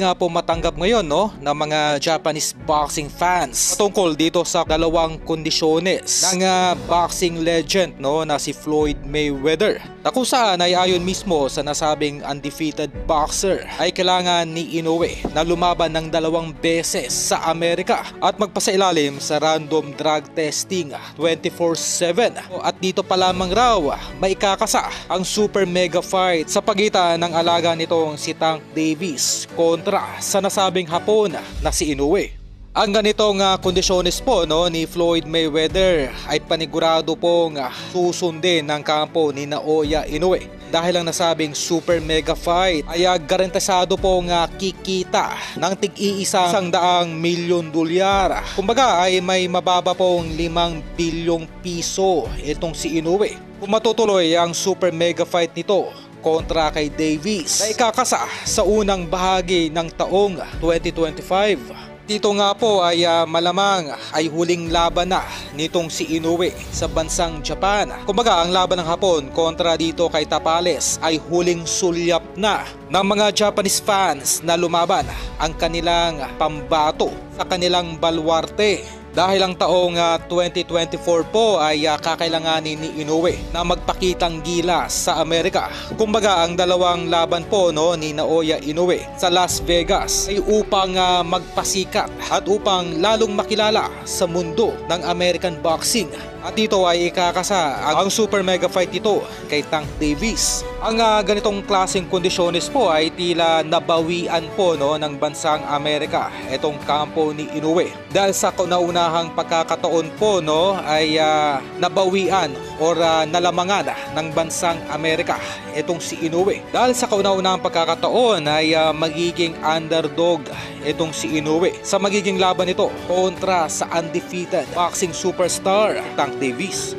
nga po matanggap ngayon ng mga Japanese boxing fans tungkol dito sa dalawang kondisyones ng boxing legend na si Floyd Mayweather, na kung saan ay ayon mismo sa nasabing undefeated boxer ay kailangan ni Inoue na lumaban ng 2 beses sa Amerika at magpasailalim sa random drug testing 24/7. At dito pa lamang raw maikakasa ang super mega fight sa pagitan ng alaga nitong si Tank Davis kontra sa nasabing Hapon na si Inoue. Ang ganitong kondisyones po ni Floyd Mayweather ay panigurado pong susundin ng kampo ni Naoya Inoue dahil ang nasabing super mega fight ay garantisado pong kikita ng tig-100 milyon dolyar. Kumbaga ay may mababa pong 5 bilyong piso itong si Inoue kung matutuloy ang super mega fight nito kontra kay Davis na ikakasa sa unang bahagi ng taong 2025. Dito nga po ay malamang ay huling laban na nitong si Inoue sa bansang Japan. Kumbaga ang laban ng Hapon kontra dito kay Tapales ay huling sulyap na ng mga Japanese fans na lumaban ang kanilang pambato sa kanilang baluarte. Dahil ang taong 2024 po ay kakailanganin ni Inoue na magpakitang gilas sa Amerika. Kumbaga ang dalawang laban po ni Naoya Inoue sa Las Vegas ay upang magpasikat at upang lalong makilala sa mundo ng American boxing. At dito ay ikakasa ang super mega fight nito kay Tank Davis. Ang ganitong klaseng kondisyones po ay tila nabawian po ng bansang Amerika itong kampo ni Inoue. Dahil sa kauna-unahang pagkakataon po ay nabawian o nalamangan ng bansang Amerika itong si Inoue. Dahil sa kauna-unahang pagkakataon ay magiging underdog itong si Inoue sa magiging laban nito kontra sa undefeated boxing superstar Tank Davis.